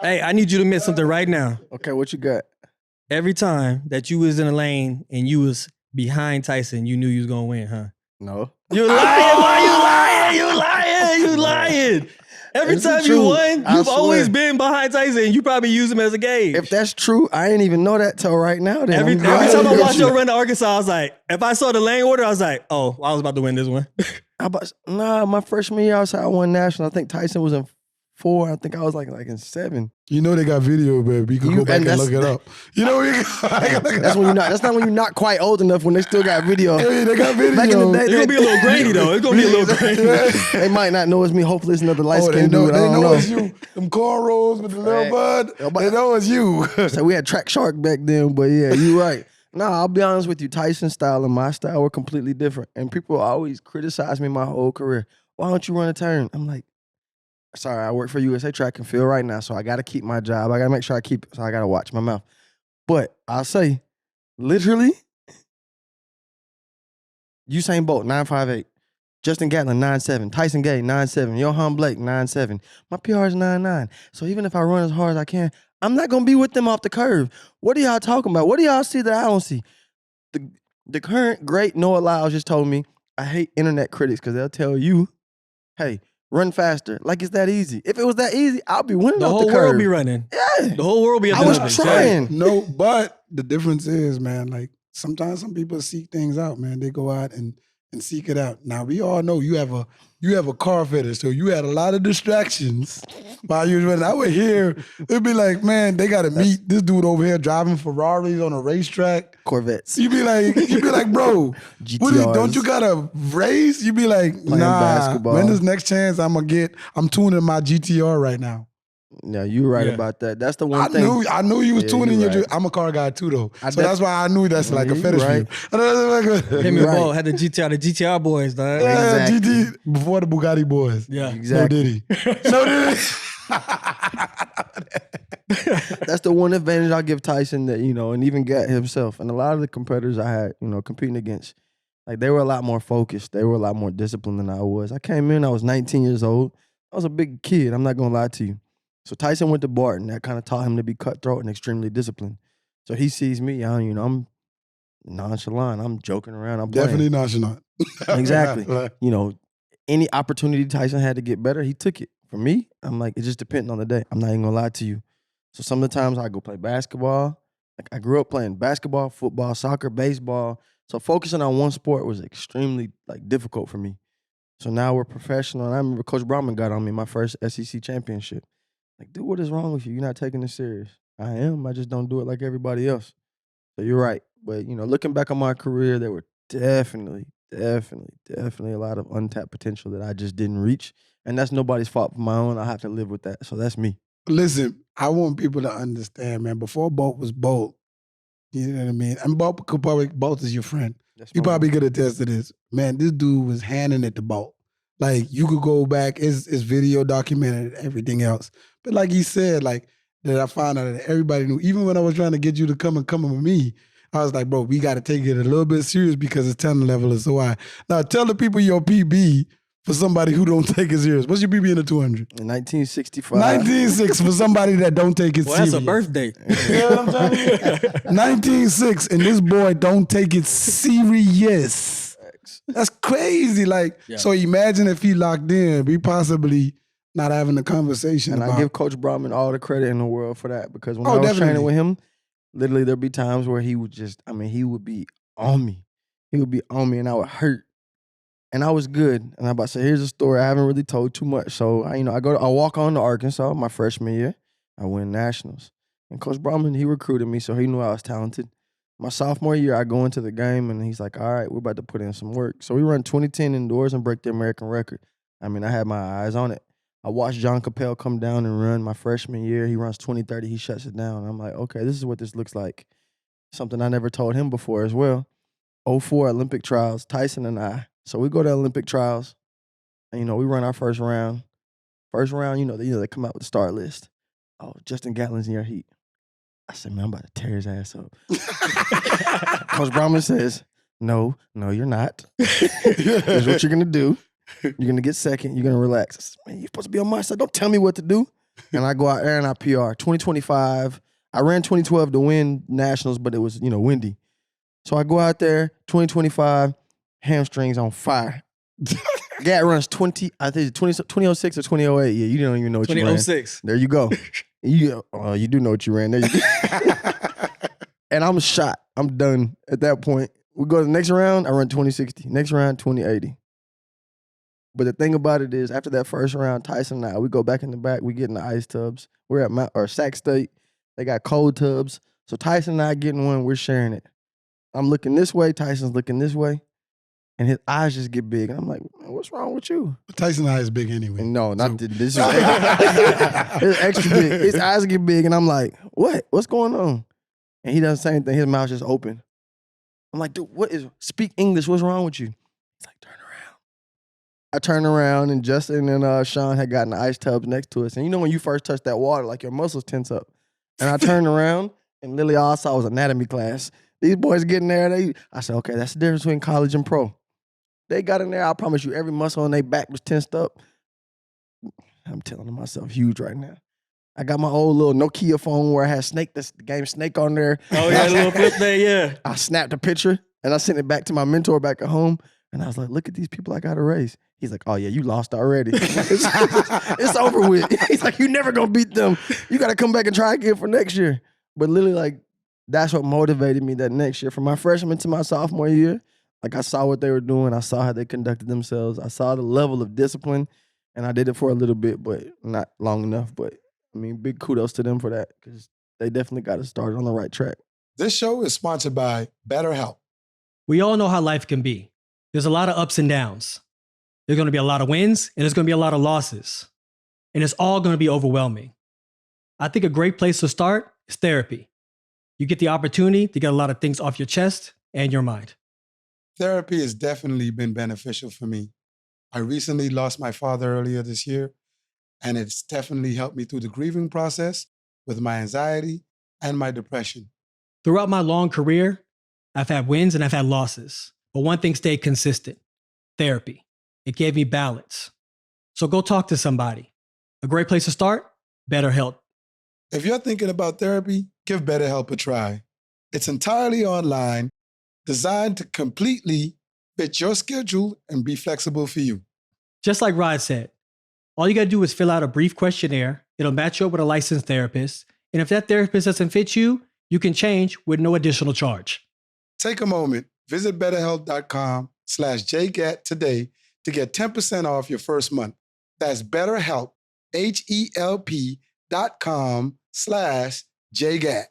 Hey, I need you to admit something right now. Okay, what you got? Every time that you was in a lane and you was behind Tyson, you knew you was gonna win, huh? No. You lying, boy, you lying, you lying, you lying. Every It's time true. you won, I you've always swear. been behind Tyson. You probably use him as a gauge. If that's true, I ain't even know that till right now. Then Every time I watched your run to Arkansas, I was like, if I saw the lane order, I was like, oh, I was about to win this one. My freshman year outside, I won national. I think Tyson was in 4. I think I was like in 7. You know they got video, baby. You can go back and look it up. You know, that's when you're not. That's not when you're not quite old enough. When they still got video. Hey, they got video. Back in the day, It's gonna be a little grainy though. It's gonna be a little grainy. They might not know it's me. Hopefully, it's another light skinned dude. They I don't know it's you. Them cornrows with the little bud. They know it's you. So we had track shark back then, but yeah, you're right. No, I'll be honest with you. Tyson's style and my style were completely different, and people always criticize me my whole career. Why don't you run a turn? I'm like, sorry, I work for USA Track and Field right now, so I got to keep my job. I got to make sure I keep it, so I got to watch my mouth. But I'll say, literally, Usain Bolt, 9.58. Justin Gatlin, 9.7. Tyson Gay, 9.7. Johan Blake, 9.7. My PR is 9.9. So even if I run as hard as I can, I'm not going to be with them off the curve. What are y'all talking about? What do y'all see that I don't see? The current great Noah Lyles just told me, I hate internet critics because they'll tell you, hey, run faster. Like it's that easy. If it was that easy, I'll be winning The off whole the curve. world be running. Yeah. The whole world be at I the was limit. trying. No, but the difference is, man, like sometimes some people seek things out, man. They go out and seek it out. Now we all know you have a car fitter, so you had a lot of distractions while you was running. I would hear it'd be like, man, they gotta meet this dude over here driving Ferraris on a racetrack. Corvettes. You'd be like, bro, don't you gotta race? You'd be like, Playing nah, basketball. when this next chance I'm tuning my GTR right now. No, you're right about that. That's the one thing. I knew you was tuning your. right. I'm a car guy too, though. So that's why I knew that's like a fetish right. for you. Him and Bo had the GTR boys, dog. Yeah, Exactly. GT before the Bugatti boys. Yeah. Exactly. No Diddy. That's the one advantage I give Tyson that, and even Gat himself. And a lot of the competitors I had, competing against, like they were a lot more focused. They were a lot more disciplined than I was. I came in, I was 19 years old. I was a big kid. I'm not going to lie to you. So Tyson went to Barton. That kind of taught him to be cutthroat and extremely disciplined. So he sees me, I'm nonchalant. I'm joking around. I'm playing. Definitely nonchalant. Exactly. Any opportunity Tyson had to get better, he took it. For me, I'm like, it just depends on the day. I'm not even gonna lie to you. So some of the times I go play basketball. Like I grew up playing basketball, football, soccer, baseball. So focusing on one sport was extremely difficult for me. So now we're professional. And I remember Coach Brahman got on me my first SEC championship. Like, dude, what is wrong with you? You're not taking this serious. I am. I just don't do it like everybody else. So you're right. But, looking back on my career, there were definitely a lot of untapped potential that I just didn't reach. And that's nobody's fault but my own. I have to live with that. So that's me. Listen, I want people to understand, man, before Bolt was Bolt, you know what I mean? And Bolt is your friend. You probably could attest to this. Man, this dude was handing it to Bolt. Like, you could go back, it's video documented, everything else. But like he said, that I found out that everybody knew. Even when I was trying to get you to come with me, I was like, bro, we got to take it a little bit serious because his talent level is so high. Now, tell the people your PB for somebody who don't take it serious. What's your PB in the 200? In 1965. 19.6 for somebody that don't take it serious. That's a birthday. You know what I'm telling you? 19.6, and this boy don't take it serious. That's crazy. So imagine if he locked in, we possibly not having a conversation. And I give Coach Brahman all the credit in the world for that because when I was training with him, literally there'd be times where he would he would be on me. He would be on me and I would hurt. And I was good. And I'm about to say, here's a story I haven't really told too much. So, I walk on to Arkansas my freshman year. I win nationals. And Coach Brahman, he recruited me, so he knew I was talented. My sophomore year, I go into the game, and he's like, all right, we're about to put in some work. So we run 2010 indoors and break the American record. I had my eyes on it. I watched John Capel come down and run my freshman year. He runs 20-30. He shuts it down. I'm like, okay, this is what this looks like. Something I never told him before as well. 04 Olympic trials, Tyson and I. So we go to Olympic trials, and, we run our first round. First round, they come out with the start list. Oh, Justin Gatlin's in your heat. I said, man, I'm about to tear his ass up. Coach Brahman says, no, you're not. Here's what you're going to do. You're going to get second. You're going to relax. I said, man, you're supposed to be on my side. Don't tell me what to do. and I go out there and I PR. 2025, I ran 2012 to win nationals, but it was, windy. So I go out there, 2025, hamstrings on fire. Gat runs 2006 or 2008. Yeah, you don't even know what you ran. 2006. There you go. You do know what you ran. There you go. And I'm shot. I'm done at that point. We go to the next round, I run 2060. Next round, 2080. But the thing about it is, after that first round, Tyson and I, we go back in the back, we get in the ice tubs. We're at Sac State. They got cold tubs. So Tyson and I get in one, we're sharing it. I'm looking this way, Tyson's looking this way. And his eyes just get big. And I'm like, man, what's wrong with you? Tyson's eyes big anyway. No, not this. It's extra big. His eyes get big. And I'm like, what? What's going on? And he does the same thing. His mouth's just open. I'm like, dude, speak English. What's wrong with you? He's like, turn around. I turn around and Justin and Sean had gotten the ice tubs next to us. And when you first touch that water, like your muscles tense up. And I turned around and literally all I saw was anatomy class. These boys getting there. I said, okay, that's the difference between college and pro. They got in there, I promise you, every muscle on their back was tensed up. I'm telling myself huge right now. I got my old little Nokia phone where I had the game Snake on there. Oh, yeah, little flip thing, yeah. I snapped a picture and I sent it back to my mentor back at home. And I was like, look at these people I got to race. He's like, oh, yeah, you lost already. It's over with. He's like, you never going to beat them. You got to come back and try again for next year. But literally, that's what motivated me that next year. From my freshman to my sophomore year, I saw what they were doing. I saw how they conducted themselves. I saw the level of discipline, and I did it for a little bit, but not long enough. But, big kudos to them for that because they definitely got us started on the right track. This show is sponsored by BetterHelp. We all know how life can be. There's a lot of ups and downs. There's going to be a lot of wins, and there's going to be a lot of losses. And it's all going to be overwhelming. I think a great place to start is therapy. You get the opportunity to get a lot of things off your chest and your mind. Therapy has definitely been beneficial for me. I recently lost my father earlier this year, and it's definitely helped me through the grieving process with my anxiety and my depression. Throughout my long career, I've had wins and I've had losses, but one thing stayed consistent: therapy. It gave me balance. So go talk to somebody. A great place to start? BetterHelp. If you're thinking about therapy, give BetterHelp a try. It's entirely online, designed to completely fit your schedule and be flexible for you. Just like Rod said, all you got to do is fill out a brief questionnaire. It'll match you up with a licensed therapist. And if that therapist doesn't fit you, you can change with no additional charge. Take a moment. Visit BetterHelp.com/JGAT today to get 10% off your first month. That's BetterHelp, HELP.com/JGAT.